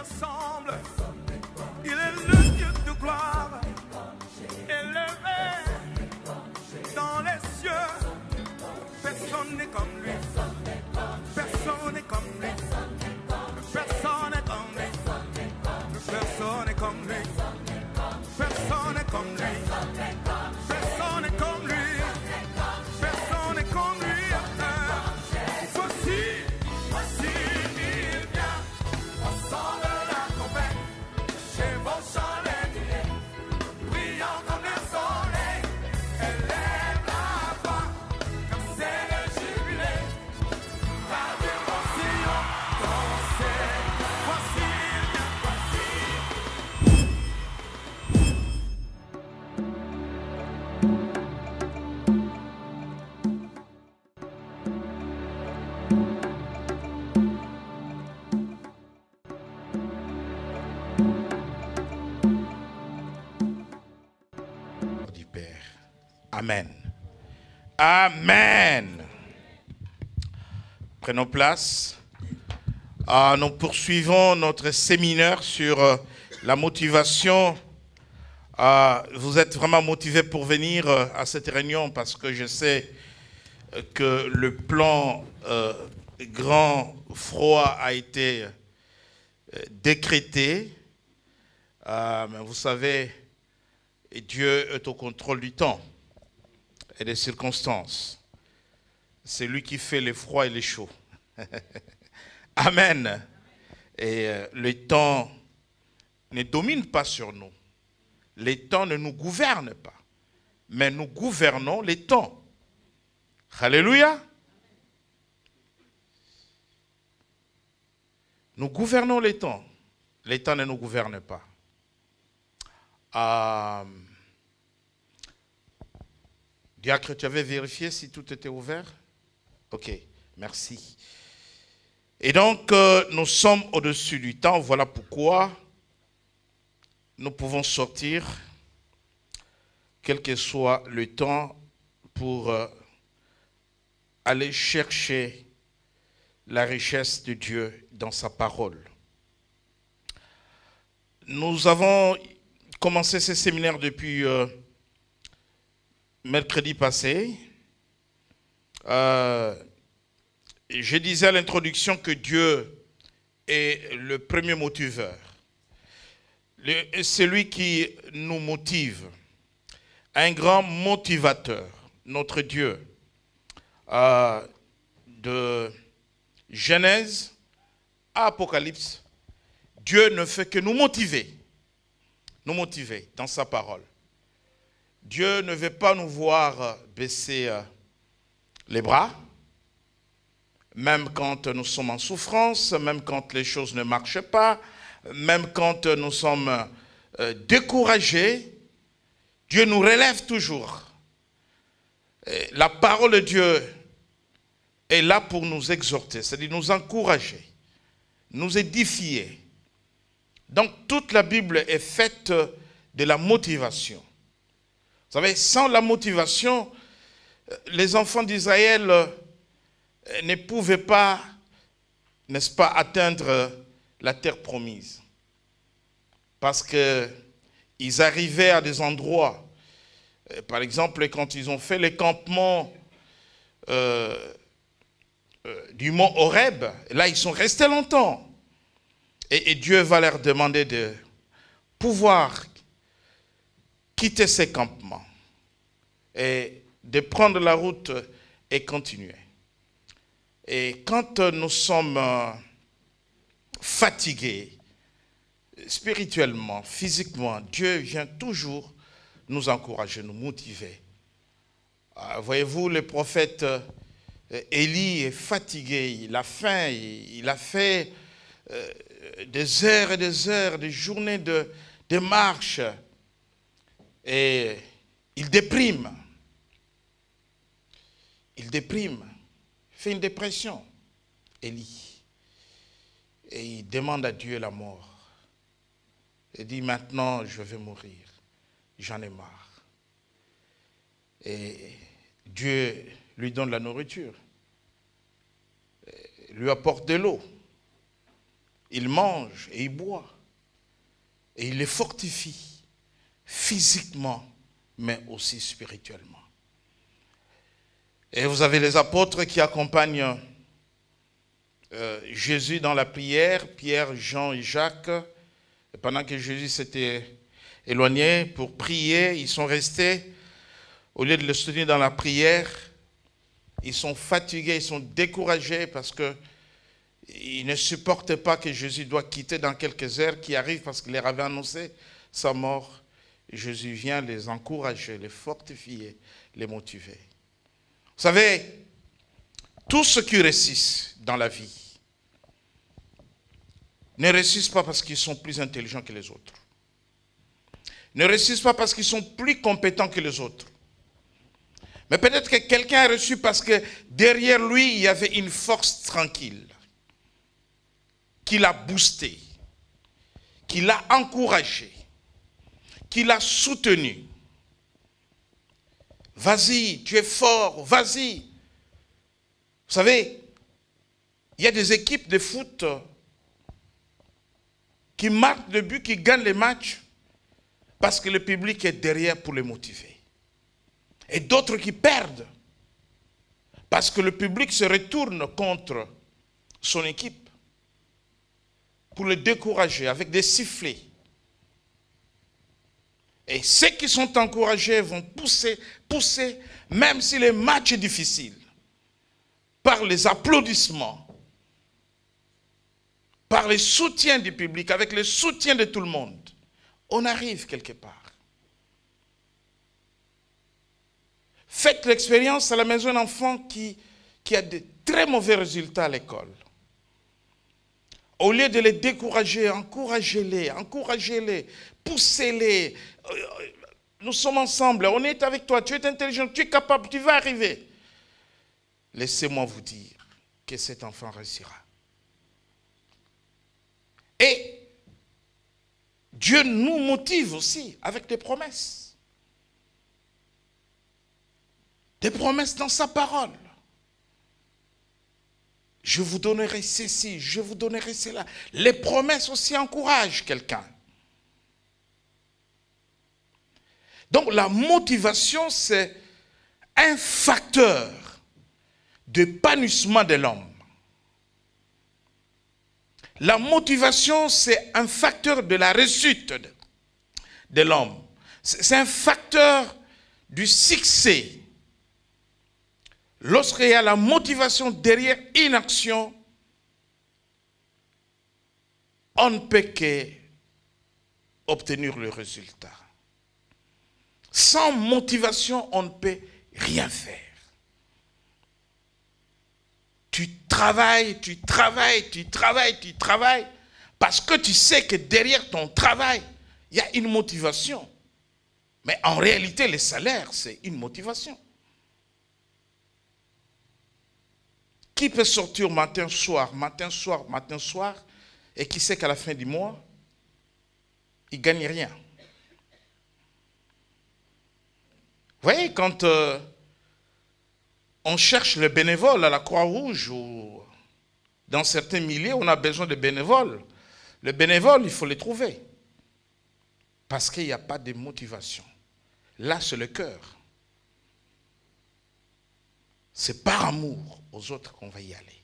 ensemble. Il est le Dieu de gloire, élevé dans les cieux. Personne n'est comme lui. Personne n'est comme lui. Personne n'est comme lui. Personne n'est comme lui. Personne n'est comme lui. Personne n'est comme lui. Personne n'est comme lui. Voici, il vient. On sort de la tempête. Chez vos chalets, brillant comme le soleil. Élève la voix, comme c'est le jubilé. Radio Sion, dansez. Voici, il vient. Du Père. Amen. Amen. Prenons place. Nous poursuivons notre séminaire sur la motivation. Vous êtes vraiment motivés pour venir à cette réunion parce que je sais que le plan grand froid a été décrété. Mais vous savez, Dieu est au contrôle du temps et des circonstances. C'est lui qui fait les froids et les chauds. Amen. Et le temps ne domine pas sur nous. Les temps ne nous gouvernent pas. Mais nous gouvernons les temps. Alléluia. Nous gouvernons les temps. Les temps ne nous gouvernent pas. Diacre, tu avais vérifié si tout était ouvert? Ok, merci. Et donc, nous sommes au-dessus du temps. Voilà pourquoi nous pouvons sortir, quel que soit le temps, pour aller chercher la richesse de Dieu dans sa parole. Nous avons commencé ce séminaire depuis mercredi passé. Je disais à l'introduction que Dieu est le premier motiveur. C'est lui qui nous motive. Un grand motivateur, notre Dieu. De Genèse à Apocalypse, Dieu ne fait que nous motiver dans sa parole. Dieu ne veut pas nous voir baisser les bras, même quand nous sommes en souffrance, même quand les choses ne marchent pas, même quand nous sommes découragés. Dieu nous relève toujours. Et la parole de Dieu est là pour nous exhorter, c'est-à-dire nous encourager, nous édifier. Donc toute la Bible est faite de la motivation. Vous savez, sans la motivation, les enfants d'Israël ne pouvaient pas, n'est-ce pas, atteindre la terre promise. Parce qu'ils arrivaient à des endroits, par exemple, quand ils ont fait les campements du mont Horeb, là, ils sont restés longtemps. Et Dieu va leur demander de pouvoir quitter ces campements et de prendre la route et continuer. Et quand nous sommes fatigués, spirituellement, physiquement, Dieu vient toujours nous encourager, nous motiver. Voyez-vous, le prophète Élie est fatigué, il a faim, il a fait des heures et des heures, des journées de marche. Et il déprime. Il fait une dépression, Élie. Et il demande à Dieu la mort. Il dit, maintenant, je vais mourir. J'en ai marre. Et Dieu lui donne la nourriture. Lui apporte de l'eau. il mange et il boit. Et il les fortifie physiquement, mais aussi spirituellement. Et vous avez les apôtres qui accompagnent Jésus dans la prière, Pierre, Jean et Jacques. Et pendant que Jésus s'était éloigné pour prier, ils sont restés. Au lieu de le soutenir dans la prière, ils sont fatigués, ils sont découragés parce qu'ils ne supportent pas que Jésus doit quitter dans quelques heures, qui arrivent parce qu'il leur avait annoncé sa mort. Et Jésus vient les encourager, les fortifier, les motiver. Vous savez, tous ceux qui réussissent dans la vie ne réussissent pas parce qu'ils sont plus intelligents que les autres. Ne réussissent pas parce qu'ils sont plus compétents que les autres. Mais peut-être que quelqu'un a reçu parce que derrière lui, il y avait une force tranquille qui l'a boosté, qui l'a encouragé, qui l'a soutenu. Vas-y, tu es fort, vas-y. Vous savez, il y a des équipes de foot qui marquent le but, qui gagnent les matchs parce que le public est derrière pour les motiver. Et d'autres qui perdent parce que le public se retourne contre son équipe pour le décourager avec des sifflets. Et ceux qui sont encouragés vont pousser, même si le match est difficile, par les applaudissements, par le soutien du public, avec le soutien de tout le monde. On arrive quelque part. Faites l'expérience à la maison d'un enfant qui a de très mauvais résultats à l'école. Au lieu de les décourager, encouragez-les, poussez-les. Nous sommes ensemble, on est avec toi, tu es intelligent, tu es capable, tu vas arriver. Laissez-moi vous dire que cet enfant réussira. Et Dieu nous motive aussi avec des promesses. Des promesses dans sa parole. Je vous donnerai ceci, je vous donnerai cela. Les promesses aussi encouragent quelqu'un. Donc la motivation, c'est un facteur d'épanouissement de l'homme. La motivation, c'est un facteur de la réussite de l'homme. C'est un facteur du succès. Lorsqu'il y a la motivation derrière une action, on ne peut qu'obtenir le résultat. Sans motivation, on ne peut rien faire. Tu travailles, parce que tu sais que derrière ton travail, il y a une motivation. Mais en réalité, le salaire, c'est une motivation. Qui peut sortir matin, soir, et qui sait qu'à la fin du mois, il ne gagne rien? Vous voyez, quand on cherche le bénévole à la Croix-Rouge ou dans certains milieux, on a besoin de bénévoles. Le bénévole, il faut les trouver. Parce qu'il n'y a pas de motivation. Là, c'est le cœur. C'est par amour aux autres qu'on va y aller.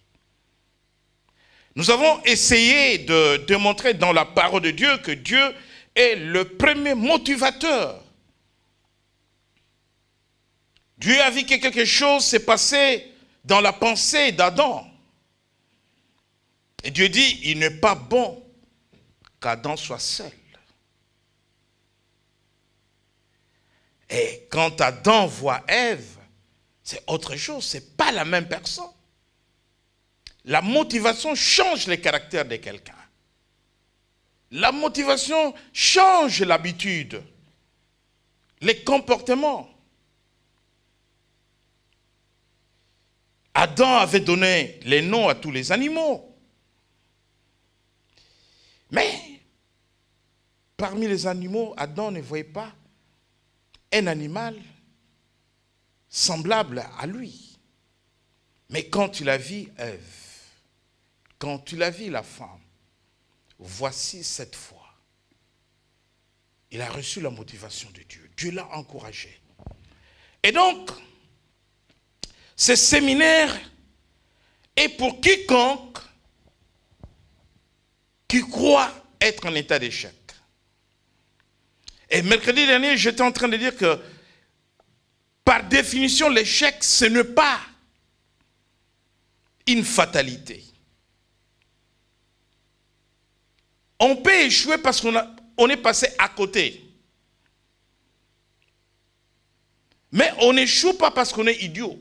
Nous avons essayé de démontrer dans la parole de Dieu que Dieu est le premier motivateur. Dieu a vu que quelque chose s'est passé dans la pensée d'Adam. Et Dieu dit, il n'est pas bon qu'Adam soit seul. Et quand Adam voit Ève, c'est autre chose, ce n'est pas la même personne. La motivation change le caractère de quelqu'un. La motivation change l'habitude, les comportements. Adam avait donné les noms à tous les animaux. Mais parmi les animaux, Adam ne voyait pas un animal semblable à lui. Mais quand il a vu Ève, quand il a vu la femme, voici cette fois. Il a reçu la motivation de Dieu. Dieu l'a encouragé. Et donc, ce séminaire est pour quiconque qui croit être en état d'échec. Et mercredi dernier, j'étais en train de dire que, par définition, l'échec, ce n'est pas une fatalité. On peut échouer parce qu'on est passé à côté. Mais on n'échoue pas parce qu'on est idiot.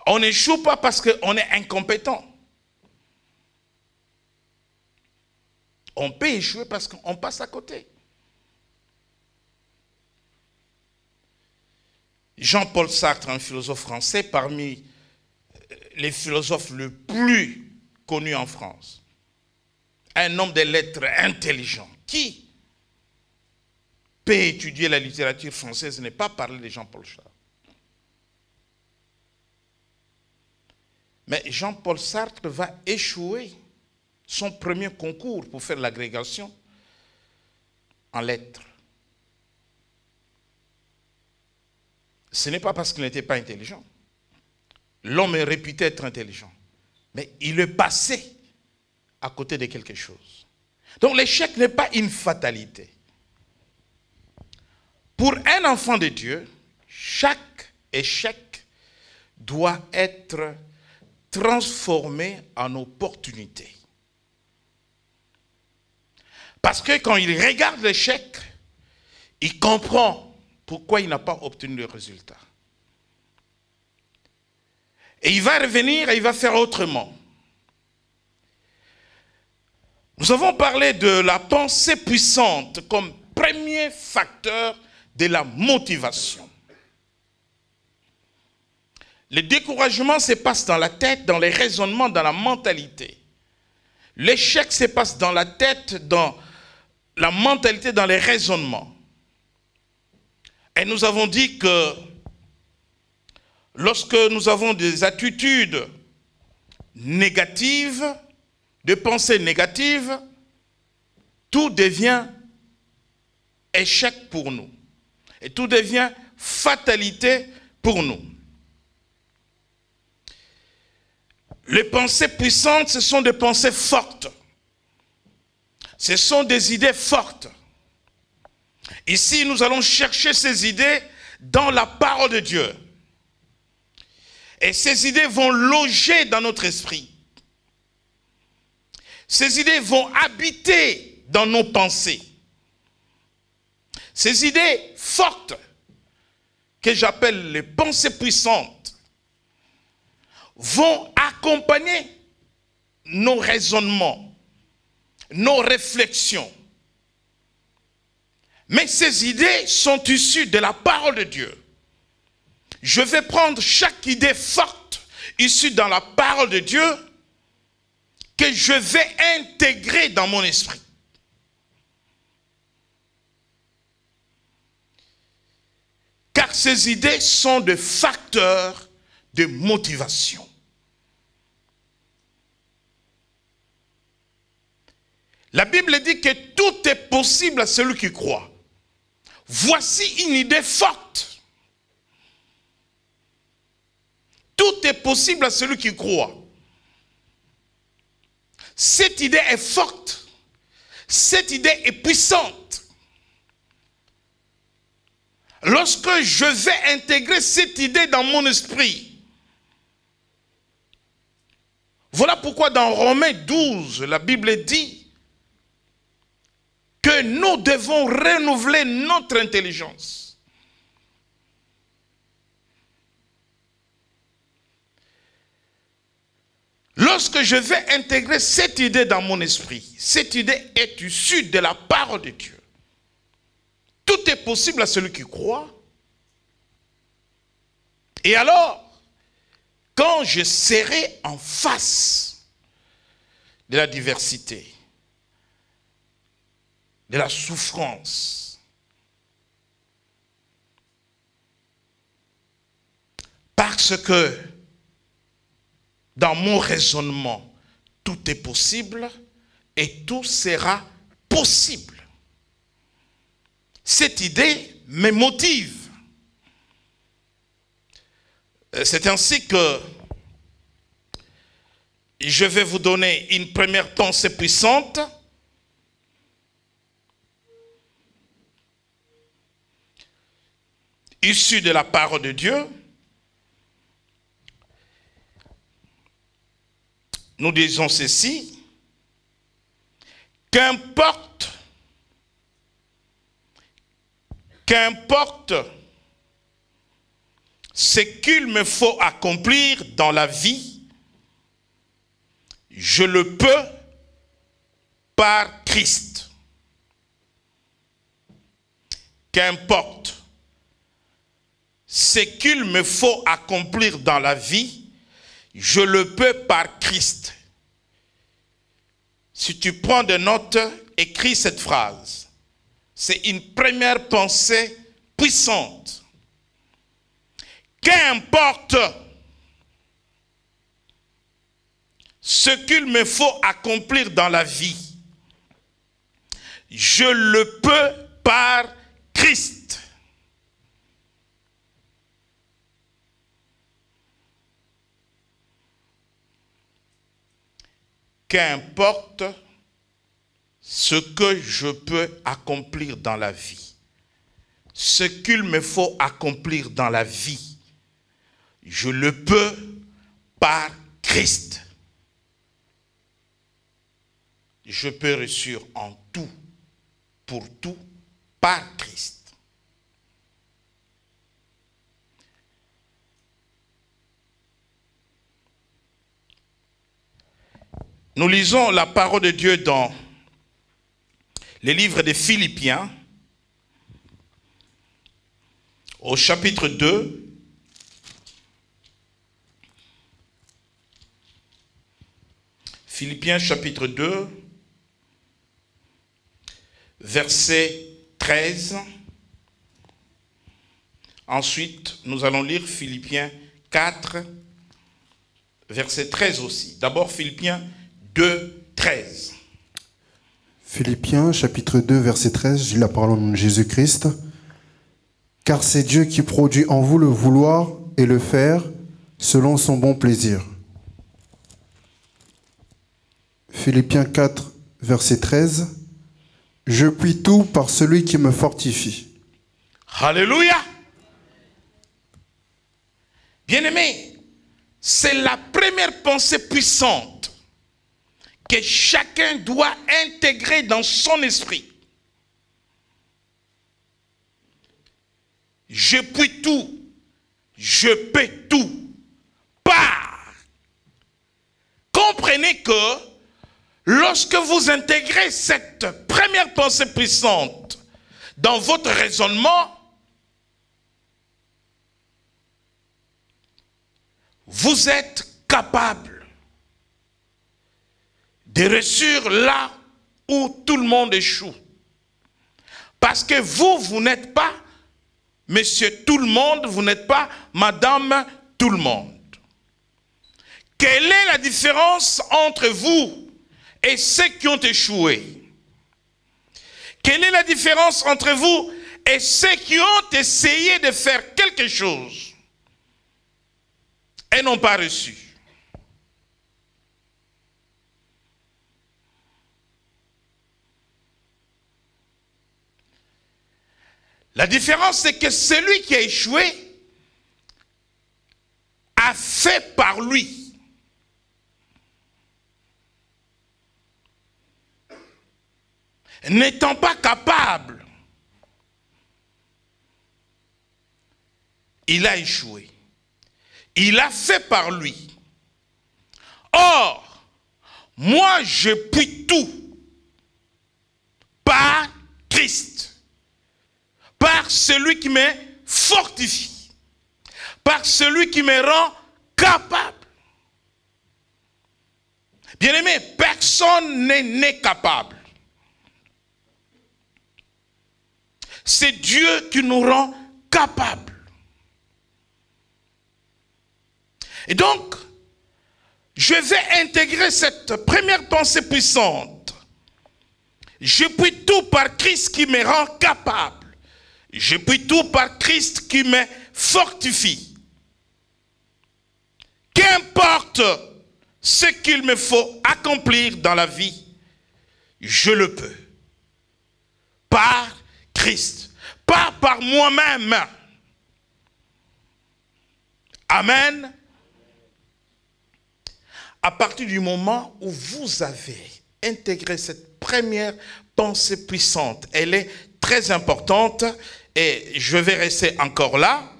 On n'échoue pas parce qu'on est incompétent. On peut échouer parce qu'on passe à côté. Jean-Paul Sartre, un philosophe français, parmi les philosophes les plus connus en France, un homme de lettres intelligent, qui peut étudier la littérature française et ne pas parler de Jean-Paul Sartre. Mais Jean-Paul Sartre va échouer son premier concours pour faire l'agrégation en lettres. Ce n'est pas parce qu'il n'était pas intelligent. L'homme est réputé être intelligent. Mais il est passé à côté de quelque chose. Donc l'échec n'est pas une fatalité. Pour un enfant de Dieu, chaque échec doit être transformé en opportunité. Parce que quand il regarde l'échec, il comprend pourquoi il n'a pas obtenu le résultat. Et il va revenir et il va faire autrement. Nous avons parlé de la pensée puissante comme premier facteur de la motivation. Le découragement se passe dans la tête, dans les raisonnements, dans la mentalité. L'échec se passe dans la tête, dans la mentalité, dans les raisonnements. Et nous avons dit que lorsque nous avons des attitudes négatives, de pensées négatives, tout devient échec pour nous. Et tout devient fatalité pour nous. Les pensées puissantes, ce sont des pensées fortes. Ce sont des idées fortes. Ici, nous allons chercher ces idées dans la parole de Dieu. Et ces idées vont loger dans notre esprit. Ces idées vont habiter dans nos pensées. Ces idées fortes, que j'appelle les pensées puissantes, vont accompagner nos raisonnements, nos réflexions. Mais ces idées sont issues de la parole de Dieu. Je vais prendre chaque idée forte issue dans la parole de Dieu que je vais intégrer dans mon esprit. Car ces idées sont des facteurs de motivation. La Bible dit que tout est possible à celui qui croit. Voici une idée forte. Tout est possible à celui qui croit. Cette idée est forte. Cette idée est puissante. Lorsque je vais intégrer cette idée dans mon esprit, voilà pourquoi dans Romains 12, la Bible dit que nous devons renouveler notre intelligence. Lorsque je vais intégrer cette idée dans mon esprit, cette idée est issue de la parole de Dieu. Tout est possible à celui qui croit. Et alors, quand je serai en face de la diversité, de la souffrance, parce que dans mon raisonnement, tout est possible et tout sera possible. Cette idée me motive. C'est ainsi que je vais vous donner une première pensée puissante. Issue de la parole de Dieu. Nous disons ceci. Qu'importe ce qu'il me faut accomplir dans la vie, je le peux par Christ. Qu'importe ce qu'il me faut accomplir dans la vie, je le peux par Christ. Si tu prends des notes, écris cette phrase. C'est une première pensée puissante. Qu'importe ce qu'il me faut accomplir dans la vie, je le peux par Christ. Qu'importe ce que je peux accomplir dans la vie, ce qu'il me faut accomplir dans la vie, je le peux par Christ. Je peux réussir en tout, pour tout, par Christ. Nous lisons la parole de Dieu dans les livres des Philippiens, au chapitre 2, Philippiens chapitre 2, verset 13. Ensuite, nous allons lire Philippiens 4, verset 13 aussi. D'abord, Philippiens 2, 13. Philippiens chapitre 2, verset 13, j'ai la parole de Jésus-Christ. Car c'est Dieu qui produit en vous le vouloir et le faire selon son bon plaisir. Philippiens 4, verset 13. Je puis tout par celui qui me fortifie. Alléluia. Bien-aimés, c'est la première pensée puissante que chacun doit intégrer dans son esprit. Je puis tout, je peux tout, par. Comprenez que lorsque vous intégrez cette première pensée puissante dans votre raisonnement, vous êtes capable de réussir là où tout le monde échoue. Parce que vous n'êtes pas monsieur tout le monde, vous n'êtes pas madame tout le monde. Quelle est la différence entre vous et ceux qui ont échoué? Quelle est la différence entre vous et ceux qui ont essayé de faire quelque chose et n'ont pas reçu? La différence, c'est que celui qui a échoué a fait par lui. N'étant pas capable, il a échoué. Il a fait par lui. Or, moi je puis tout par Christ. Par celui qui me fortifie, par celui qui me rend capable. Bien-aimé, personne n'est né capable. C'est Dieu qui nous rend capables. Et donc, je vais intégrer cette première pensée puissante Je puis tout par Christ qui me rend capable. Je puis tout par Christ qui me fortifie. Qu'importe ce qu'il me faut accomplir dans la vie, je le peux. Par Christ, pas par moi-même. Amen. À partir du moment où vous avez intégré cette première pensée puissante, elle est très importante et je vais rester encore là,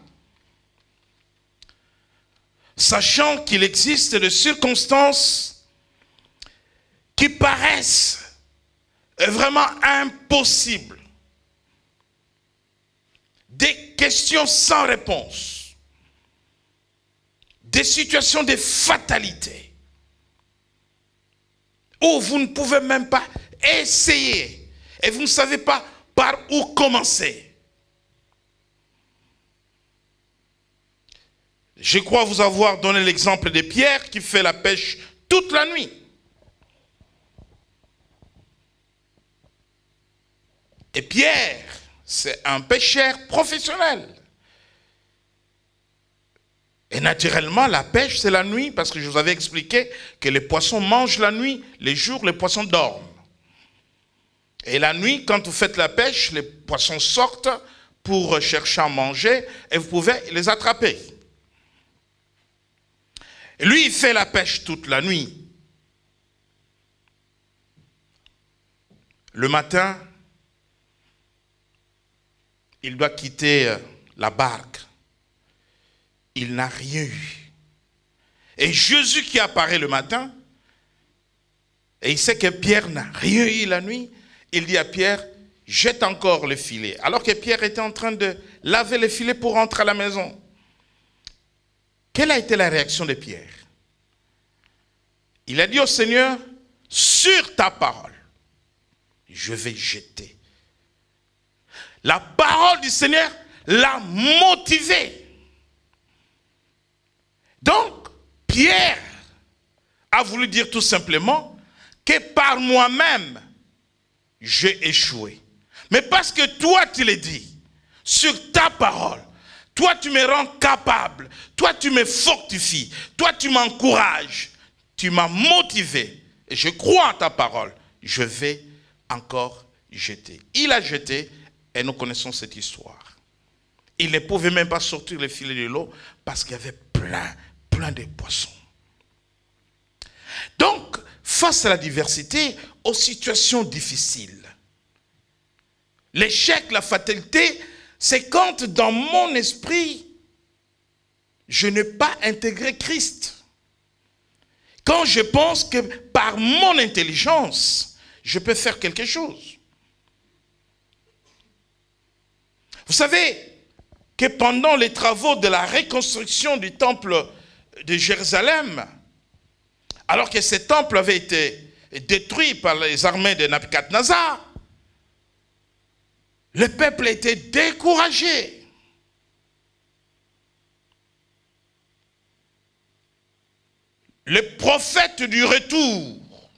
sachant qu'il existe des circonstances qui paraissent vraiment impossibles, des questions sans réponse, des situations de fatalité, où vous ne pouvez même pas essayer et vous ne savez pas par où commencer. Je crois vous avoir donné l'exemple de Pierre qui fait la pêche toute la nuit. Et Pierre, c'est un pêcheur professionnel. Et naturellement, la pêche, c'est la nuit, parce que je vous avais expliqué que les poissons mangent la nuit, les jours, les poissons dorment. Et la nuit, quand vous faites la pêche, les poissons sortent pour chercher à manger et vous pouvez les attraper. Et lui, il fait la pêche toute la nuit. Le matin, il doit quitter la barque. Il n'a rien eu. Et Jésus qui apparaît le matin, et il sait que Pierre n'a rien eu la nuit, il dit à Pierre, jette encore le filet. Alors que Pierre était en train de laver le filet pour rentrer à la maison. Quelle a été la réaction de Pierre? Il a dit au Seigneur, sur ta parole, je vais jeter. La parole du Seigneur l'a motivé. Donc, Pierre a voulu dire tout simplement que par moi-même, j'ai échoué. Mais parce que toi, tu l'as dit, sur ta parole, toi, tu me rends capable, toi, tu me fortifies, toi, tu m'encourages, tu m'as motivé, et je crois en ta parole, je vais encore jeter. Il a jeté, et nous connaissons cette histoire. Il ne pouvait même pas sortir le filet de l'eau, parce qu'il y avait plein de poissons. Donc, face à la diversité, aux situations difficiles, l'échec, la fatalité, c'est quand dans mon esprit, je n'ai pas intégré Christ. Quand je pense que par mon intelligence, je peux faire quelque chose. Vous savez que pendant les travaux de la reconstruction du temple de Jérusalem, alors que ce temple avait été détruit par les armées de Nabuchodonosor, le peuple était découragé. Le prophète du retour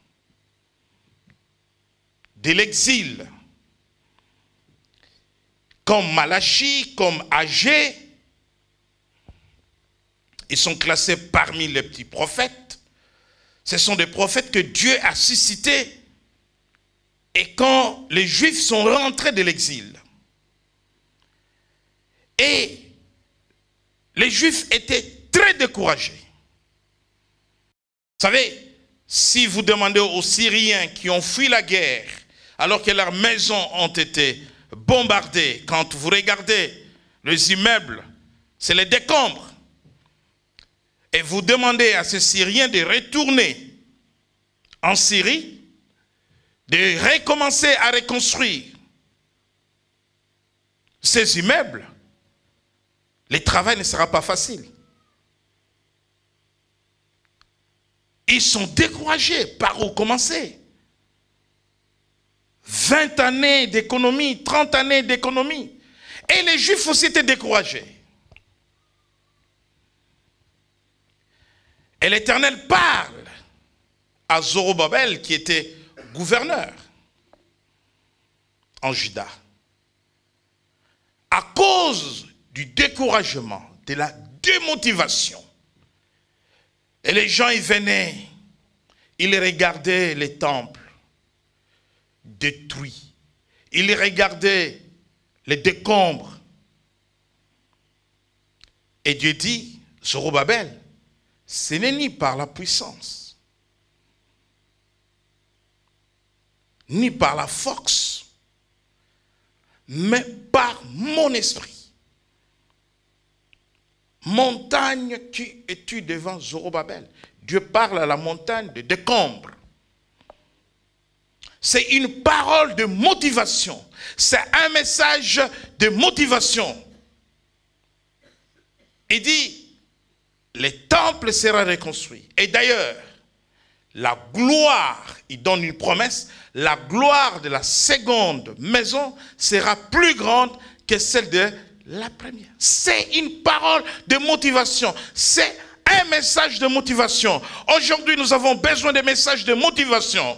de l'exil, comme Malachie, comme Agé, ils sont classés parmi les petits prophètes. Ce sont des prophètes que Dieu a suscités. Et quand les Juifs sont rentrés de l'exil, et les Juifs étaient très découragés. Vous savez, si vous demandez aux Syriens qui ont fui la guerre, alors que leurs maisons ont été bombardées, quand vous regardez les immeubles, c'est les décombres. Et vous demandez à ces Syriens de retourner en Syrie, de recommencer à reconstruire ces immeubles, le travail ne sera pas facile. Ils sont découragés. Par où commencer? 20 années d'économie, 30 années d'économie. Et les Juifs aussi étaient découragés. Et l'Éternel parle à Zorobabel qui était gouverneur. en Juda. À cause du découragement, de la démotivation. Et les gens y venaient, ils regardaient les temples détruits. Ils regardaient les décombres. Et Dieu dit, Zorobabel, ce n'est ni par la puissance, ni par la force, mais par mon esprit. Montagne qui es-tu devant Zorobabel? Dieu parle à la montagne de décombres. C'est une parole de motivation. C'est un message de motivation. Il dit, le temple sera reconstruit. Et d'ailleurs, la gloire, il donne une promesse, la gloire de la seconde maison sera plus grande que celle de la première. C'est une parole de motivation. C'est un message de motivation. Aujourd'hui, nous avons besoin de messages de motivation.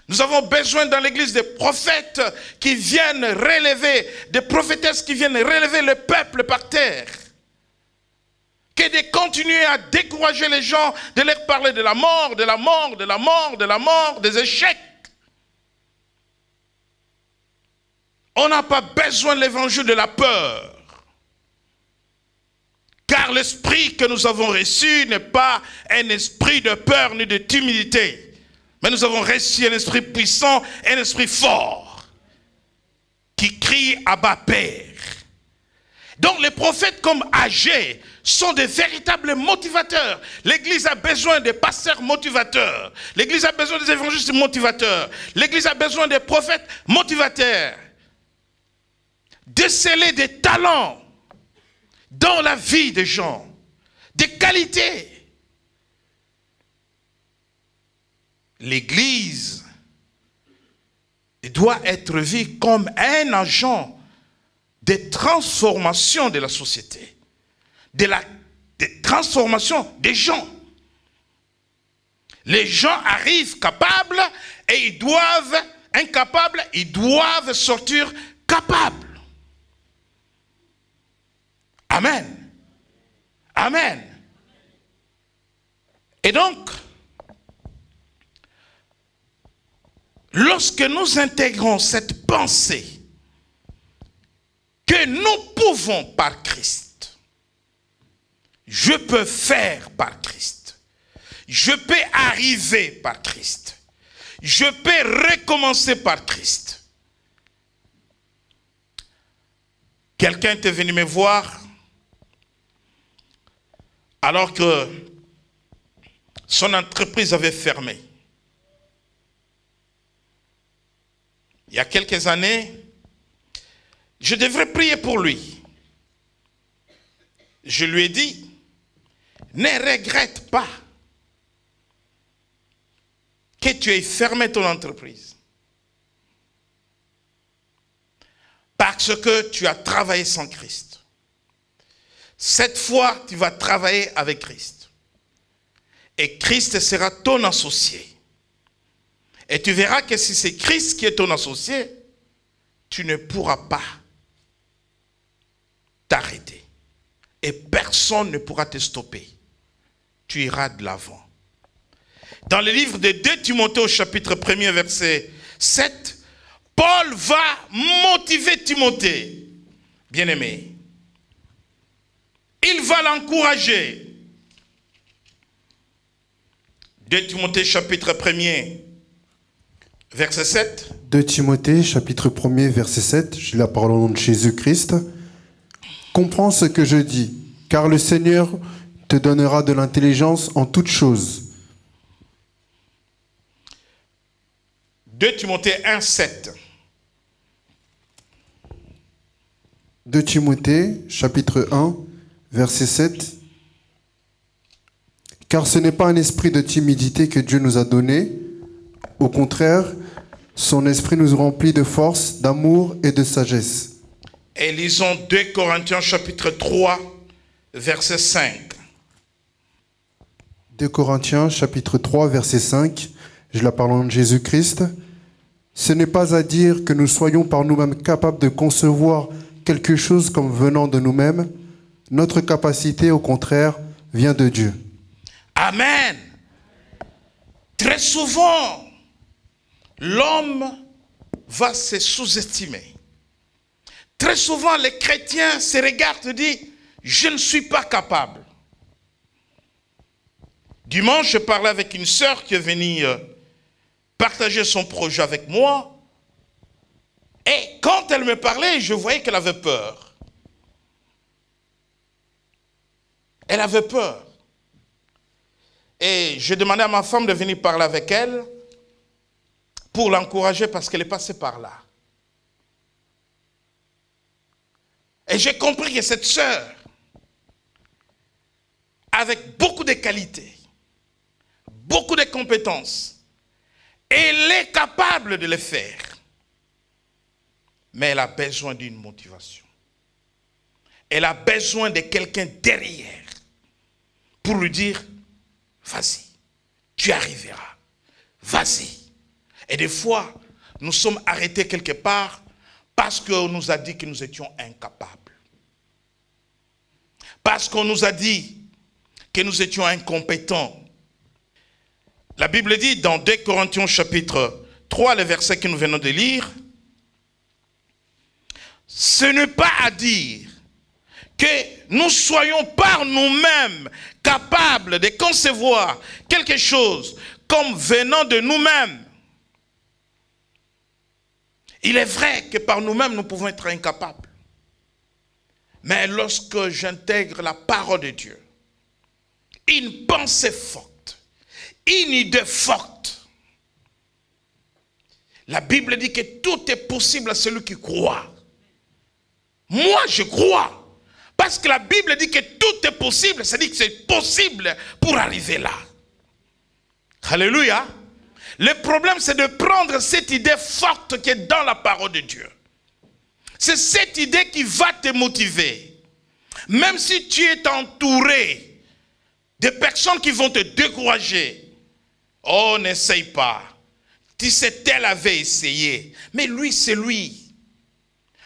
Nous avons besoin dans l'église des prophètes qui viennent relever, des prophétesses qui viennent relever le peuple par terre. Que de continuer à décourager les gens, de leur parler de la mort, de la mort, de la mort, de la mort, des échecs. On n'a pas besoin de l'évangile de la peur. Car l'esprit que nous avons reçu n'est pas un esprit de peur ni de timidité. Mais nous avons reçu un esprit puissant, un esprit fort, qui crie Abba Père. Donc les prophètes comme Agé sont des véritables motivateurs. L'église a besoin des pasteurs motivateurs. L'église a besoin des évangélistes motivateurs. L'église a besoin des prophètes motivateurs. Déceler des talents dans la vie des gens, des qualités. L'église doit être vue comme un agent de transformation de la société, de transformation des gens. Les gens arrivent capables et ils doivent sortir capables. Amen. Amen. Et donc, lorsque nous intégrons cette pensée que nous pouvons par Christ, je peux faire par Christ, je peux arriver par Christ, je peux recommencer par Christ. Quelqu'un était venu me voir alors que son entreprise avait fermé. Il y a quelques années, je devrais prier pour lui. Je lui ai dit, ne regrette pas que tu aies fermé ton entreprise. Parce que tu as travaillé sans Christ. Cette fois, tu vas travailler avec Christ. Et Christ sera ton associé. Et tu verras que si c'est Christ qui est ton associé, tu ne pourras pas t'arrêter. Et personne ne pourra te stopper. Tu iras de l'avant. Dans le livre de 2 Timothée au chapitre 1er verset 7, Paul va motiver Timothée, bien-aimé. Il va l'encourager. 2 Timothée chapitre 1er verset 7. 2 Timothée chapitre 1er verset 7, je la parole au nom de Jésus-Christ. Comprends ce que je dis, car le Seigneur te donnera de l'intelligence en toutes choses. 2 Timothée 1, 7. 2 Timothée chapitre 1 verset 7. Car ce n'est pas un esprit de timidité que Dieu nous a donné. Au contraire, son esprit nous remplit de force, d'amour et de sagesse. Et lisons 2 Corinthiens chapitre 3, verset 5. 2 Corinthiens chapitre 3, verset 5. Je la parle en nom de Jésus-Christ. Ce n'est pas à dire que nous soyons par nous-mêmes capables de concevoir quelque chose comme venant de nous-mêmes. Notre capacité, au contraire, vient de Dieu. Amen. Très souvent, l'homme va se sous-estimer. Très souvent, les chrétiens se regardent et disent, je ne suis pas capable. Dimanche, je parlais avec une sœur qui est venue partager son projet avec moi. Et quand elle me parlait, je voyais qu'elle avait peur. Elle avait peur. Et je demandais à ma femme de venir parler avec elle pour l'encourager parce qu'elle est passée par là. Et j'ai compris que cette sœur, avec beaucoup de qualités, beaucoup de compétences, elle est capable de le faire. Mais elle a besoin d'une motivation. Elle a besoin de quelqu'un derrière pour lui dire, vas-y, tu arriveras, vas-y. Et des fois, nous sommes arrêtés quelque part parce qu'on nous a dit que nous étions incapables. Parce qu'on nous a dit que nous étions incompétents. La Bible dit dans 2 Corinthiens chapitre 3, le verset que nous venons de lire, ce n'est pas à dire que nous soyons par nous-mêmes capables de concevoir quelque chose comme venant de nous-mêmes. Il est vrai que par nous-mêmes, nous pouvons être incapables. Mais lorsque j'intègre la parole de Dieu, une pensée forte, une idée forte, la Bible dit que tout est possible à celui qui croit. Moi, je crois. Parce que la Bible dit que tout est possible, c'est-à-dire que c'est possible pour arriver là. Alléluia. Le problème, c'est de prendre cette idée forte qui est dans la parole de Dieu. C'est cette idée qui va te motiver. Même si tu es entouré de personnes qui vont te décourager. Oh, n'essaye pas. Tu sais, tel avait essayé. Mais lui, c'est lui.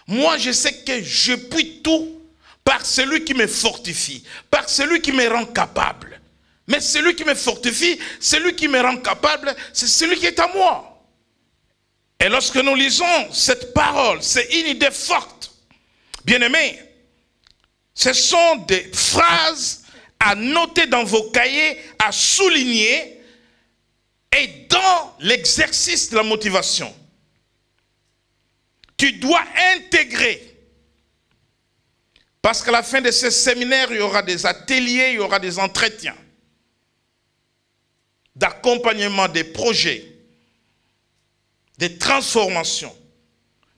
Moi, je sais que je puis tout par celui qui me fortifie, par celui qui me rend capable. Mais celui qui me fortifie, celui qui me rend capable, c'est celui qui est à moi. Et lorsque nous lisons cette parole, c'est une idée forte. Bien-aimés, ce sont des phrases à noter dans vos cahiers, à souligner, et dans l'exercice de la motivation. Tu dois intégrer. Parce qu'à la fin de ce séminaire, il y aura des ateliers, il y aura des entretiens d'accompagnement des projets, des transformations,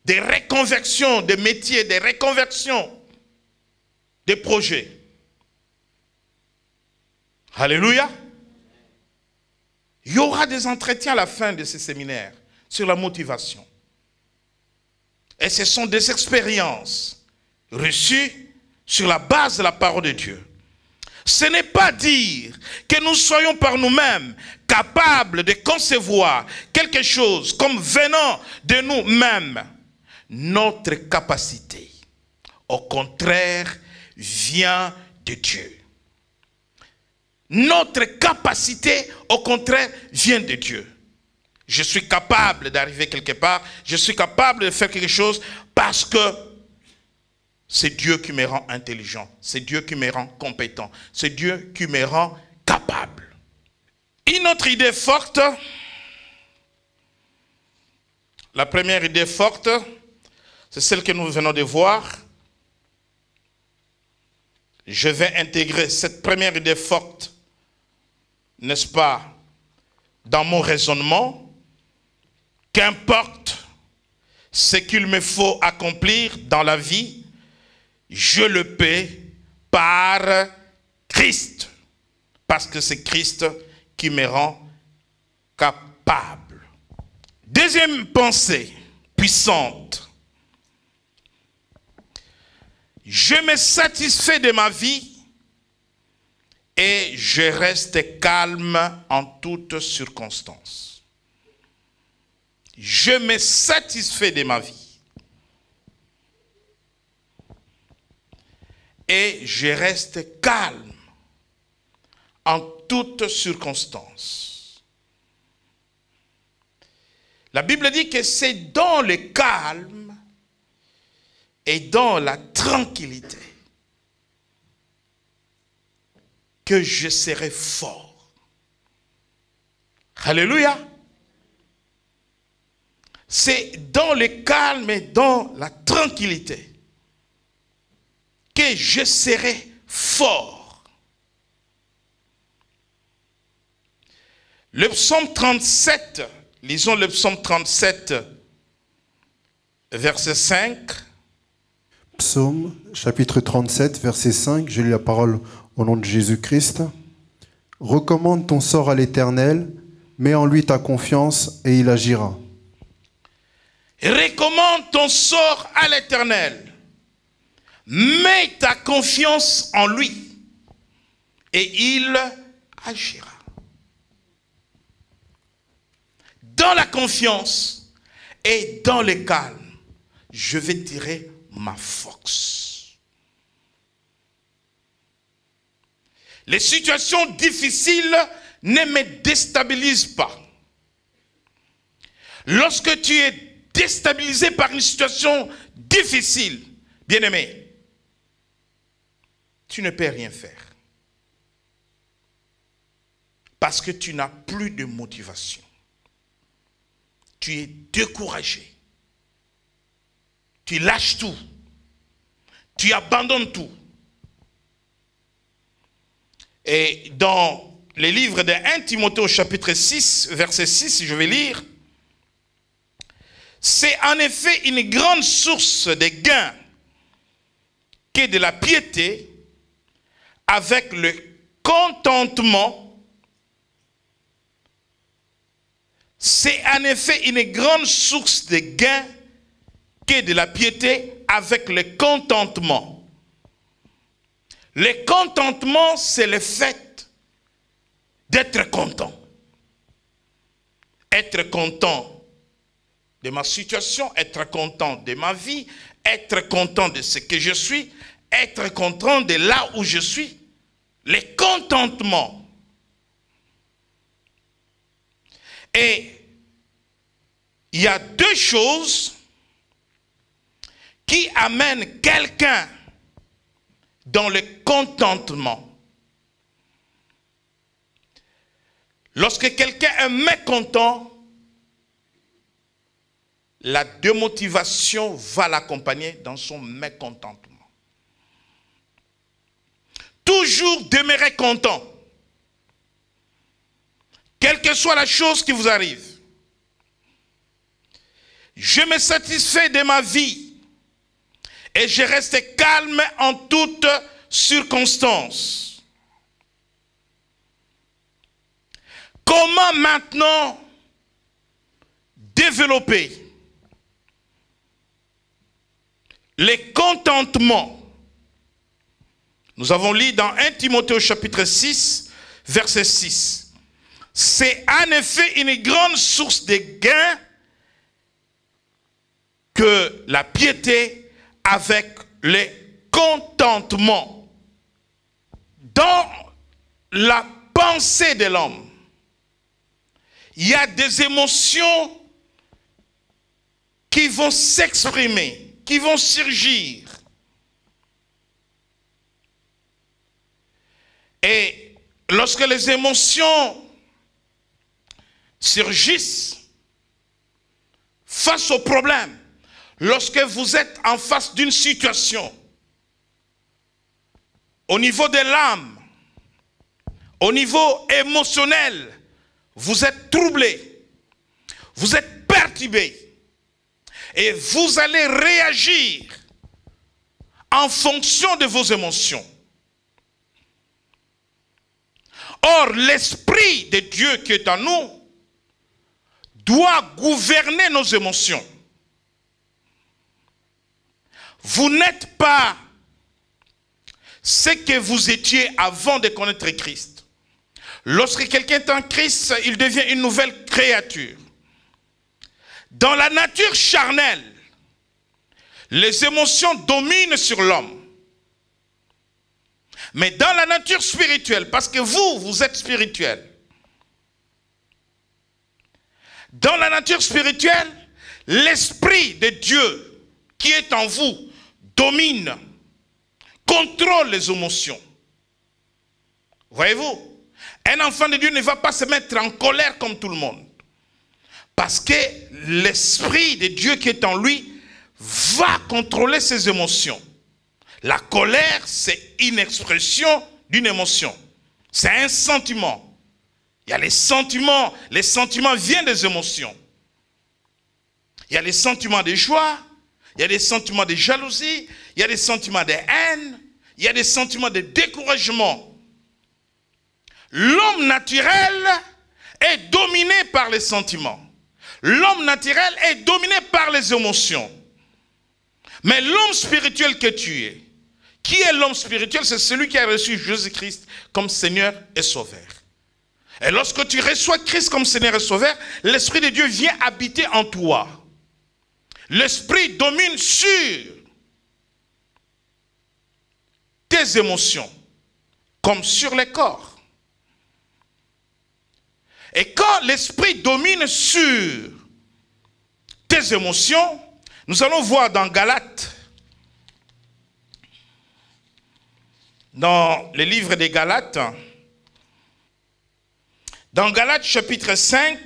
des reconversions, des métiers, des reconversions, des projets. Alléluia. Il y aura des entretiens à la fin de ce séminaire sur la motivation. Et ce sont des expériences reçues sur la base de la parole de Dieu. Ce n'est pas dire que nous soyons par nous-mêmes capables de concevoir quelque chose comme venant de nous-mêmes. Notre capacité, au contraire, vient de Dieu. Notre capacité, au contraire, vient de Dieu. Je suis capable d'arriver quelque part, je suis capable de faire quelque chose parce que c'est Dieu qui me rend intelligent, c'est Dieu qui me rend compétent, c'est Dieu qui me rend capable. Une autre idée forte, la première idée forte, c'est celle que nous venons de voir. Je vais intégrer cette première idée forte, n'est-ce pas, dans mon raisonnement. Qu'importe ce qu'il me faut accomplir dans la vie, je le paie par Christ. Parce que c'est Christ qui me rend capable. Deuxième pensée puissante. Je me satisfais de ma vie et je reste calme en toutes circonstances. Je me satisfais de ma vie. Et je reste calme en toutes circonstances. La Bible dit que c'est dans le calme et dans la tranquillité que je serai fort. Alléluia. C'est dans le calme et dans la tranquillité que je serai fort. Le psaume 37, lisons le psaume 37, verset 5. Psaume, chapitre 37, verset 5, je lis la parole au nom de Jésus-Christ. Recommande ton sort à l'Éternel, mets en lui ta confiance et il agira. Recommande ton sort à l'Éternel. Mets ta confiance en lui et il agira. Dans la confiance et dans le calme, je vais tirer ma force. Les situations difficiles ne me déstabilisent pas. Lorsque tu es déstabilisé par une situation difficile, bien-aimé, tu ne peux rien faire. Parce que tu n'as plus de motivation. Tu es découragé. Tu lâches tout. Tu abandonnes tout. Et dans les livres de 1 Timothée au chapitre 6, verset 6, je vais lire. C'est en effet une grande source de gain qu'est de la piété avec le contentement. C'est en effet une grande source de gain qu'est de la piété avec le contentement. Le contentement, c'est le fait d'être content. Être content de ma situation, être content de ma vie, être content de ce que je suis, être content de là où je suis. Le contentement. Et il y a deux choses qui amènent quelqu'un dans le contentement. Lorsque quelqu'un est mécontent, la démotivation va l'accompagner dans son mécontentement. Toujours demeurer content. Quelle que soit la chose qui vous arrive. Je me satisfais de ma vie et je reste calme en toutes circonstances. Comment maintenant développer le contentement? Nous avons lu dans 1 Timothée au chapitre 6, verset 6. C'est en effet une grande source de gain que la piété avec le contentement. Dans la pensée de l'homme, il y a des émotions qui vont s'exprimer, qui vont surgir. Et lorsque les émotions surgissent face au problème, lorsque vous êtes en face d'une situation, au niveau de l'âme, au niveau émotionnel, vous êtes troublé, vous êtes perturbé, et vous allez réagir en fonction de vos émotions. Or, l'Esprit de Dieu qui est en nous doit gouverner nos émotions. Vous n'êtes pas ce que vous étiez avant de connaître Christ. Lorsque quelqu'un est en Christ, il devient une nouvelle créature. Dans la nature charnelle, les émotions dominent sur l'homme. Mais dans la nature spirituelle, parce que vous êtes spirituel. Dans la nature spirituelle, l'Esprit de Dieu qui est en vous domine, contrôle les émotions. Voyez-vous, un enfant de Dieu ne va pas se mettre en colère comme tout le monde. Parce que l'Esprit de Dieu qui est en lui va contrôler ses émotions. La colère, c'est une expression d'une émotion. C'est un sentiment. Il y a les sentiments viennent des émotions. Il y a les sentiments de joie, il y a des sentiments de jalousie, il y a des sentiments de haine, il y a des sentiments de découragement. L'homme naturel est dominé par les sentiments. L'homme naturel est dominé par les émotions. Mais l'homme spirituel que tu es, qui est l'homme spirituel? C'est celui qui a reçu Jésus-Christ comme Seigneur et Sauveur. Et lorsque tu reçois Christ comme Seigneur et Sauveur, l'Esprit de Dieu vient habiter en toi. L'Esprit domine sur tes émotions, comme sur les corps. Et quand l'Esprit domine sur tes émotions, nous allons voir dans Galates, dans le livre des Galates, dans Galates chapitre 5,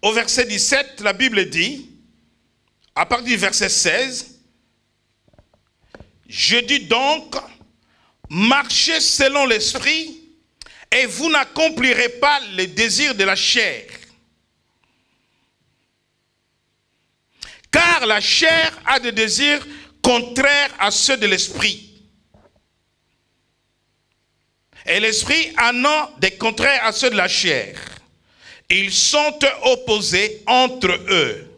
au verset 17, la Bible dit, à partir du verset 16, « Je dis donc, marchez selon l'Esprit, et vous n'accomplirez pas les désirs de la chair. Car la chair a des désirs contraires à ceux de l'Esprit. Et l'Esprit en a des contraires à ceux de la chair. Ils sont opposés entre eux.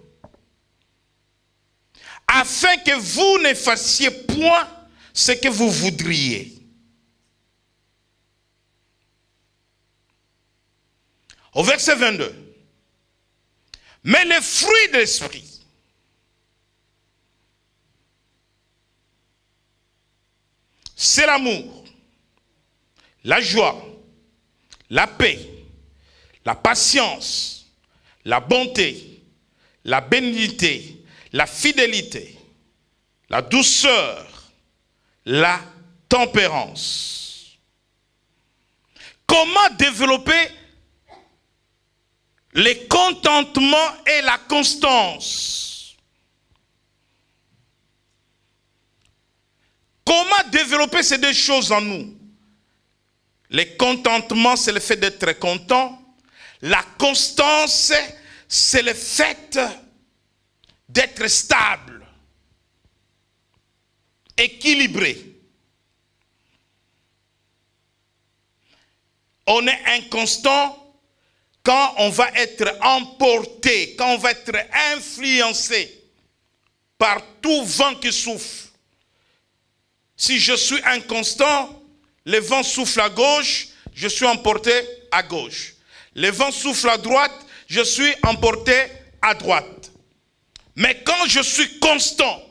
Afin que vous ne fassiez point ce que vous voudriez. » Au verset 22. « Mais le fruit de l'Esprit, c'est l'amour, la joie, la paix, la patience, la bonté, la bénignité, la fidélité, la douceur, la tempérance. » Comment développer le contentement et la constance? Comment développer ces deux choses en nous? Le contentement, c'est le fait d'être content. La constance, c'est le fait d'être stable, équilibré. On est inconstant quand on va être emporté, quand on va être influencé par tout vent qui souffle. Si je suis inconstant, le vent souffle à gauche, je suis emporté à gauche. Le vent souffle à droite, je suis emporté à droite. Mais quand je suis constant,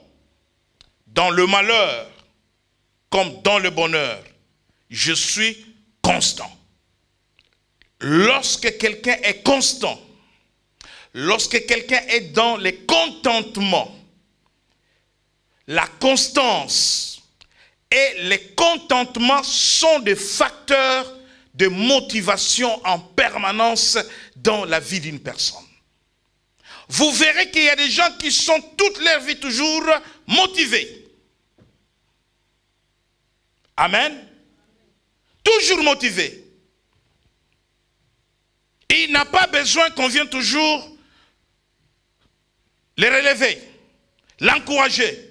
dans le malheur comme dans le bonheur, je suis constant. Lorsque quelqu'un est constant, lorsque quelqu'un est dans le contentement, la constance et le contentement sont des facteurs de motivation en permanence dans la vie d'une personne. Vous verrez qu'il y a des gens qui sont toute leur vie toujours motivés. Amen. Toujours motivés. Il n'a pas besoin qu'on vienne toujours le relever, l'encourager.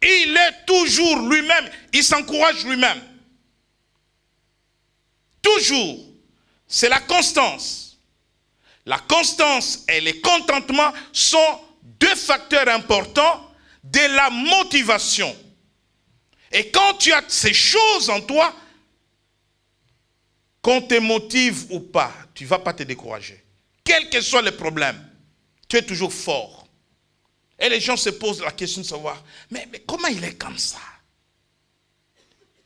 Il est toujours lui-même, il s'encourage lui-même. Toujours. C'est la constance. La constance et le contentement sont deux facteurs importants de la motivation. Et quand tu as ces choses en toi, qu'on te motive ou pas, tu ne vas pas te décourager. Quel que soit le problème, tu es toujours fort. Et les gens se posent la question de savoir, mais comment il est comme ça?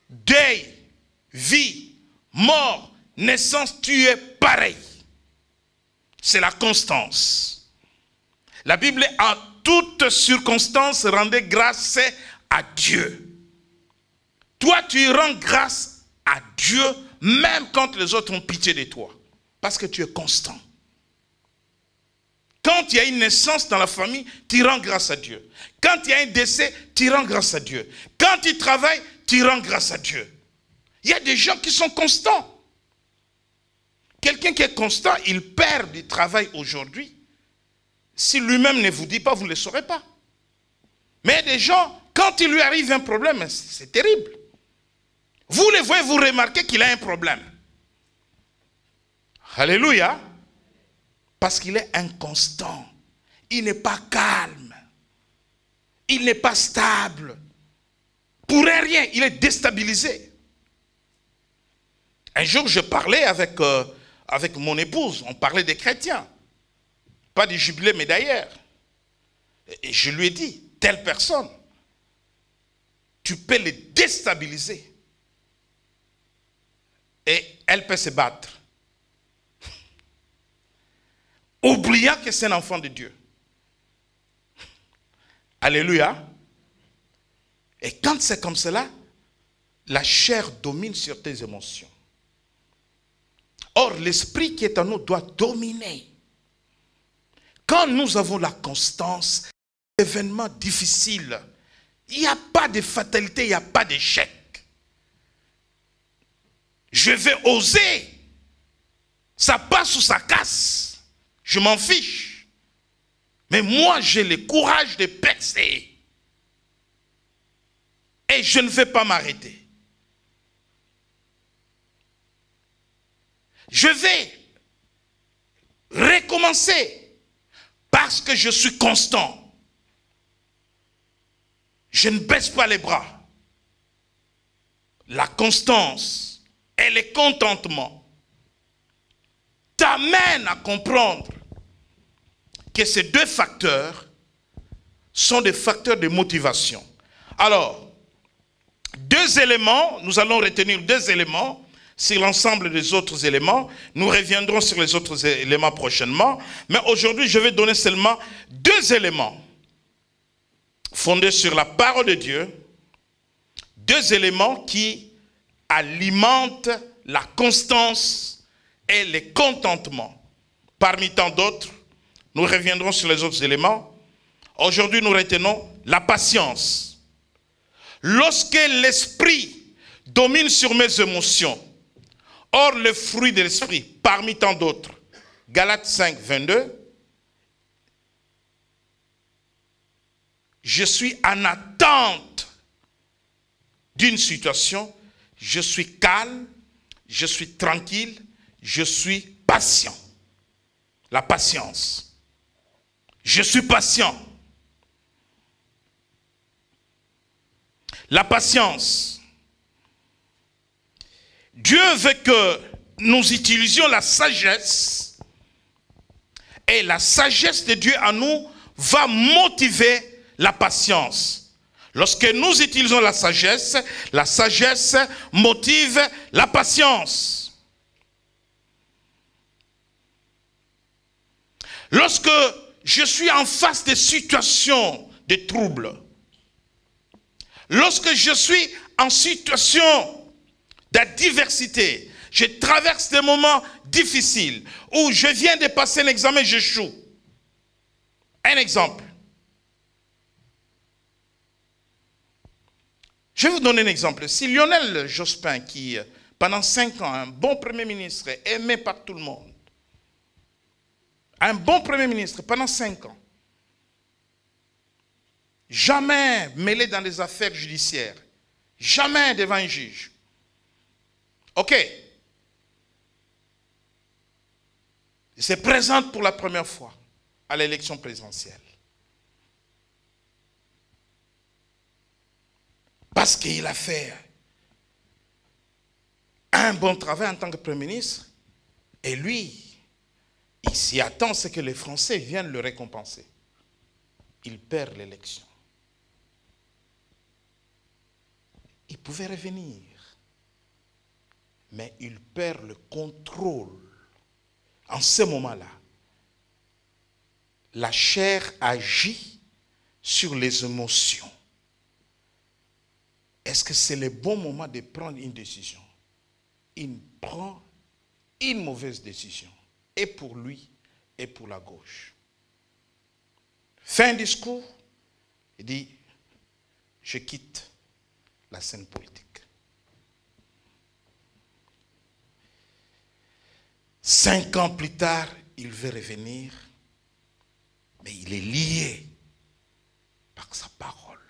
Deuil, vie, mort, naissance, tu es pareil. C'est la constance. La Bible, en toutes circonstances, rendait grâce à Dieu. Toi, tu rends grâce à Dieu, même quand les autres ont pitié de toi. Parce que tu es constant. Quand il y a une naissance dans la famille, tu rends grâce à Dieu. Quand il y a un décès, tu rends grâce à Dieu. Quand tu travailles, tu rends grâce à Dieu. Il y a des gens qui sont constants. Quelqu'un qui est constant, il perd du travail aujourd'hui. Si lui-même ne vous dit pas, vous ne le saurez pas. Mais des gens, quand il lui arrive un problème, c'est terrible. Vous les voyez, vous remarquez qu'il a un problème. Alléluia. Parce qu'il est inconstant. Il n'est pas calme. Il n'est pas stable. Pour rien, il est déstabilisé. Un jour, je parlais avec mon épouse. On parlait des chrétiens. Pas du jubilé, mais d'ailleurs. Et je lui ai dit, telle personne, tu peux les déstabiliser. Et elle peut se battre. Oubliant que c'est un enfant de Dieu. Alléluia. Et quand c'est comme cela, la chair domine sur tes émotions. Or, l'esprit qui est en nous doit dominer. Quand nous avons la constance, événements difficiles, il n'y a pas de fatalité, il n'y a pas d'échec. Je vais oser. Ça passe ou ça casse. Je m'en fiche. Mais moi, j'ai le courage de percer. Et je ne vais pas m'arrêter. Je vais recommencer parce que je suis constant. Je ne baisse pas les bras. La constance et le contentement t'amènent à comprendre que ces deux facteurs sont des facteurs de motivation. Alors, deux éléments, nous allons retenir deux éléments sur l'ensemble des autres éléments. Nous reviendrons sur les autres éléments prochainement. Mais aujourd'hui, je vais donner seulement deux éléments fondés sur la parole de Dieu. Deux éléments qui alimentent la constance et le contentement. Parmi tant d'autres, nous reviendrons sur les autres éléments. Aujourd'hui, nous retenons la patience. Lorsque l'esprit domine sur mes émotions, or le fruit de l'esprit, parmi tant d'autres, Galates 5, 22, je suis en attente d'une situation, je suis calme, je suis tranquille, je suis patient. La patience. Je suis patient. La patience. Dieu veut que nous utilisions la sagesse. Et la sagesse de Dieu en nous va motiver la patience. Lorsque nous utilisons la sagesse motive la patience. Lorsque je suis en face de situations de troubles, lorsque je suis en situation d'adversité, je traverse des moments difficiles, où je viens de passer un examen, j'échoue. Un exemple. Je vais vous donner un exemple. Si Lionel Jospin, qui pendant 5 ans, un bon Premier ministre, aimé par tout le monde, un bon Premier ministre pendant 5 ans, jamais mêlé dans des affaires judiciaires, jamais devant un juge. Ok. Il se présente pour la première fois à l'élection présidentielle. Parce qu'il a fait un bon travail en tant que Premier ministre. Et lui, Il s'y attend, c'est que les Français viennent le récompenser. Il perd l'élection. Il pouvait revenir, mais il perd le contrôle. En ce moment-là, la chair agit sur les émotions. Est-ce que c'est le bon moment de prendre une décision? Il prend une mauvaise décision, et pour lui, et pour la gauche. Fin discours, il dit, je quitte la scène politique. 5 ans plus tard, il veut revenir, mais il est lié par sa parole,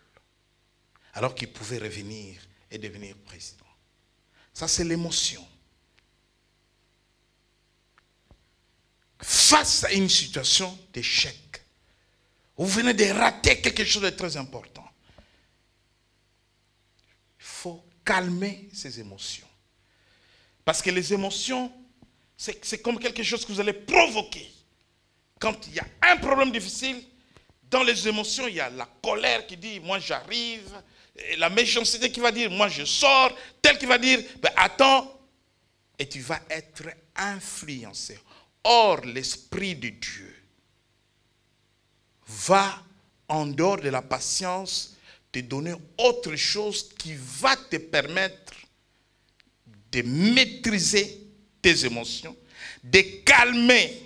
alors qu'il pouvait revenir et devenir président. Ça, c'est l'émotion. Face à une situation d'échec, vous venez de rater quelque chose de très important. Il faut calmer ces émotions. Parce que les émotions, c'est comme quelque chose que vous allez provoquer. Quand il y a un problème difficile, dans les émotions, il y a la colère qui dit, moi j'arrive, et la méchanceté qui va dire, moi je sors, tel qui va dire, ben attends, et tu vas être influencé. Or, l'Esprit de Dieu va, en dehors de la patience, te donner autre chose qui va te permettre de maîtriser tes émotions, de calmer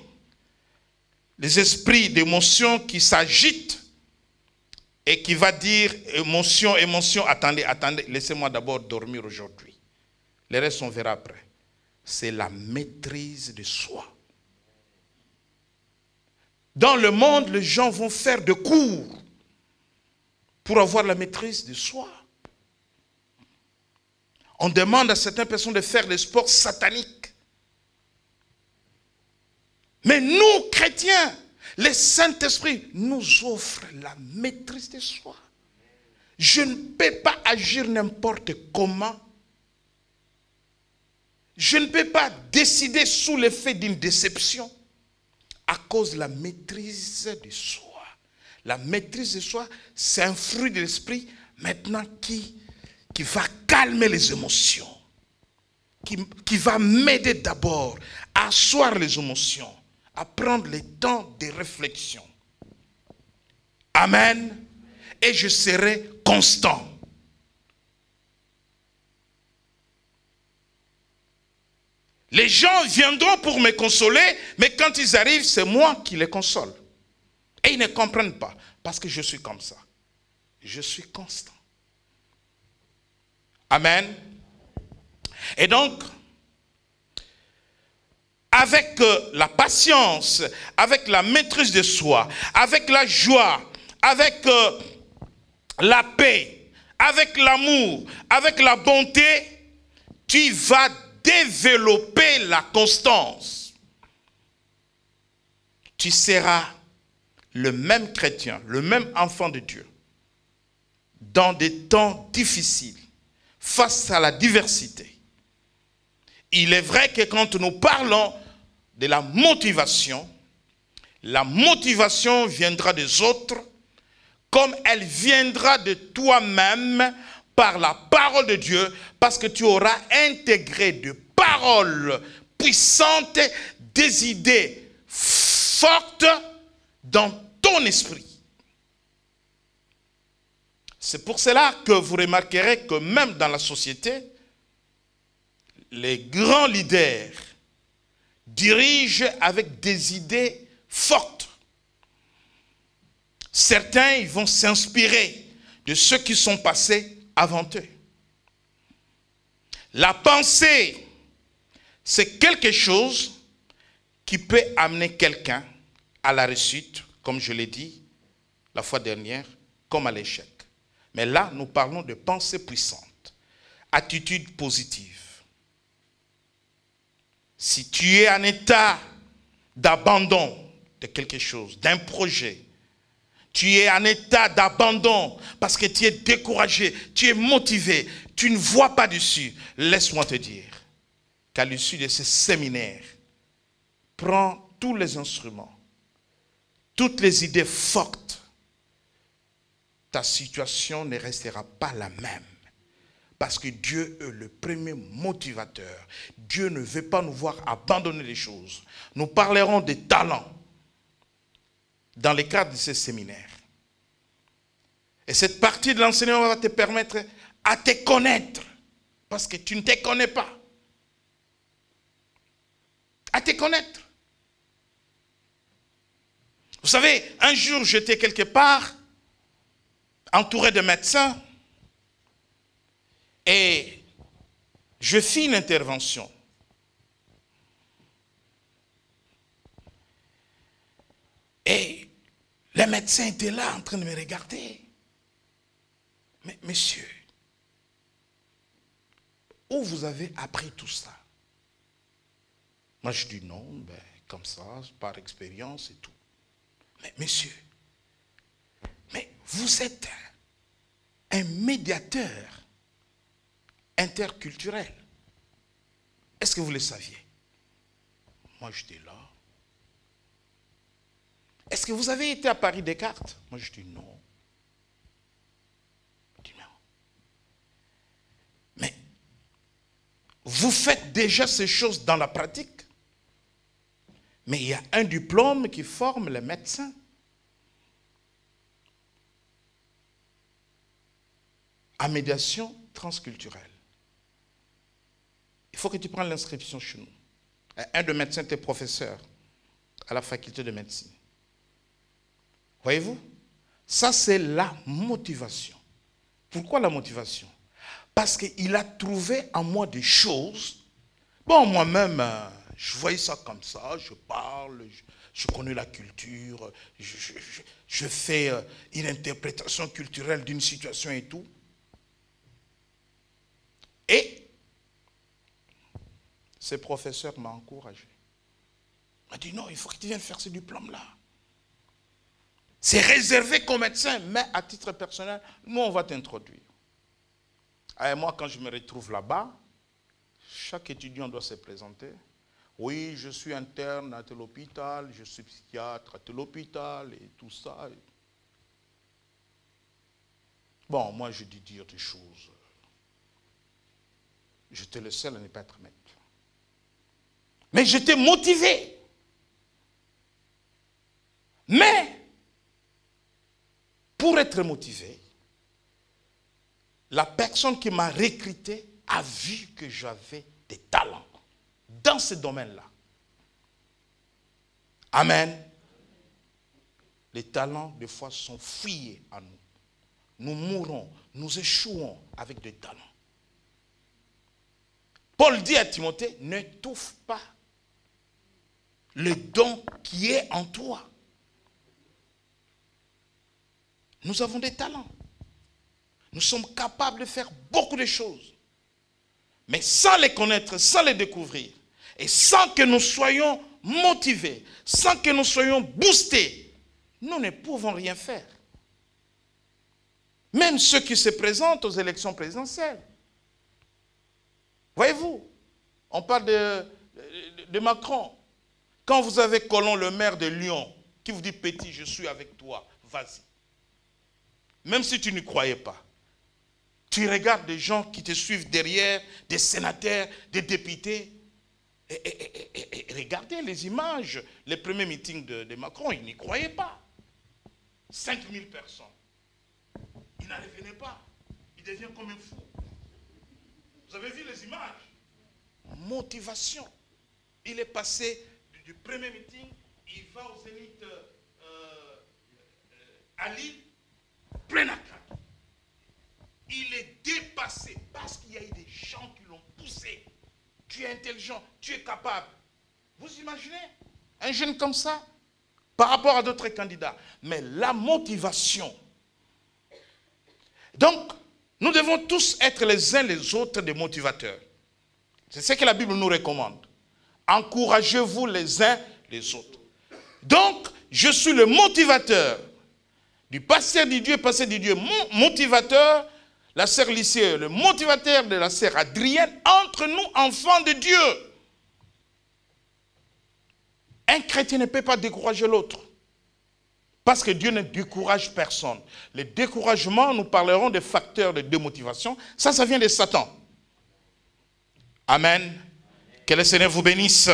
les esprits d'émotion qui s'agitent et qui va dire, émotion, émotion, attendez, attendez, laissez-moi d'abord dormir aujourd'hui. Le reste, on verra après. C'est la maîtrise de soi. Dans le monde, les gens vont faire des cours pour avoir la maîtrise de soi. On demande à certaines personnes de faire des sports sataniques. Mais nous, chrétiens, le Saint-Esprit nous offre la maîtrise de soi. Je ne peux pas agir n'importe comment. Je ne peux pas décider sous l'effet d'une déception. À cause de la maîtrise de soi. La maîtrise de soi, c'est un fruit de l'esprit maintenant qui va calmer les émotions. Qui va m'aider d'abord à asseoir les émotions, à prendre le temps de réflexion. Amen. Et je serai constant. Les gens viendront pour me consoler, mais quand ils arrivent, c'est moi qui les console. Et ils ne comprennent pas, parce que je suis comme ça. Je suis constant. Amen. Et donc, avec la patience, avec la maîtrise de soi, avec la joie, avec la paix, avec l'amour, avec la bonté, tu vas développer la constance. Tu seras le même chrétien, le même enfant de Dieu, dans des temps difficiles, face à la diversité. Il est vrai que quand nous parlons de la motivation viendra des autres, comme elle viendra de toi-même, par la parole de Dieu, parce que tu auras intégré de paroles puissantes, des idées fortes dans ton esprit. C'est pour cela que vous remarquerez que même dans la société, les grands leaders dirigent avec des idées fortes. Certains ils vont s'inspirer de ceux qui sont passés avant eux. La pensée, c'est quelque chose qui peut amener quelqu'un à la réussite, comme je l'ai dit la fois dernière, comme à l'échec. Mais là, nous parlons de pensée puissante, attitude positive. Si tu es en état d'abandon de quelque chose, d'un projet, tu es en état d'abandon parce que tu es découragé, tu es motivé, tu ne vois pas dessus. Laisse-moi te dire qu'à l'issue de ce séminaire, prends tous les instruments, toutes les idées fortes, ta situation ne restera pas la même. Parce que Dieu est le premier motivateur. Dieu ne veut pas nous voir abandonner les choses. Nous parlerons des talents dans le cadre de ce séminaire. Et cette partie de l'enseignement va te permettre à te connaître. Parce que tu ne te connais pas. À te connaître. Vous savez, un jour j'étais quelque part, entouré de médecins, et je fis une intervention. Et les médecins étaient là en train de me regarder. Mais monsieur, où vous avez appris tout ça? Moi je dis non, ben, comme ça, par expérience et tout. Mais monsieur, mais vous êtes un médiateur interculturel. Est-ce que vous le saviez? Moi j'étais là. Est-ce que vous avez été à Paris Descartes? Moi je dis non. Je dis non. Mais vous faites déjà ces choses dans la pratique. Mais il y a un diplôme qui forme les médecins. En médiation transculturelle. Il faut que tu prennes l'inscription chez nous. Un de médecins était professeur à la faculté de médecine. Voyez-vous? Ça, c'est la motivation. Pourquoi la motivation? Parce qu'il a trouvé en moi des choses. Bon, moi-même, je voyais ça comme ça, je parle, je connais la culture, je fais une interprétation culturelle d'une situation et tout. Et ce professeur m'a encouragé. Il m'a dit non, il faut que tu viennes faire ce diplôme-là. C'est réservé qu'aux médecins, mais à titre personnel, nous on va t'introduire. Et moi quand je me retrouve là-bas, chaque étudiant doit se présenter. Oui, je suis interne à tel hôpital, je suis psychiatre à tel hôpital et tout ça. Bon, moi je dis dire des choses. J'étais le seul à ne pas être maître. Mais j'étais motivé. Mais, pour être motivé, la personne qui m'a recruté a vu que j'avais des talents dans ce domaine-là. Amen. Les talents, des fois, sont fouillés à nous. Nous mourons, nous échouons avec des talents. Paul dit à Timothée, n'étouffe pas le don qui est en toi. Nous avons des talents. Nous sommes capables de faire beaucoup de choses. Mais sans les connaître, sans les découvrir, et sans que nous soyons motivés, sans que nous soyons boostés, nous ne pouvons rien faire. Même ceux qui se présentent aux élections présidentielles. Voyez-vous, on parle de Macron. Quand vous avez Collomb, le maire de Lyon, qui vous dit, petit, je suis avec toi, vas-y. Même si tu ne croyais pas. Tu regardes des gens qui te suivent derrière, des sénateurs, des députés. Et regardez les images, les premiers meetings de Macron, ils n'y croyaient pas. 5000 personnes. Il n'en revenait pas. Il devient comme un fou. Vous avez vu les images? Motivation. Il est passé du premier meeting, il va au Zénith à Lille, plein à craquer. Il est dépassé parce qu'il y a eu des gens qui l'ont poussé. Tu es intelligent, tu es capable. Vous imaginez un jeune comme ça par rapport à d'autres candidats? Mais la motivation. Donc, nous devons tous être les uns les autres des motivateurs. C'est ce que la Bible nous recommande. Encouragez-vous les uns les autres. Donc, je suis le motivateur du pasteur du Dieu, mon motivateur, la sœur Lycée, le motivateur de la sœur Adrienne, entre nous, enfants de Dieu. Un chrétien ne peut pas décourager l'autre. Parce que Dieu ne décourage personne. Le découragement, nous parlerons des facteurs de démotivation. Ça vient de Satan. Amen. Que le Seigneur vous bénisse.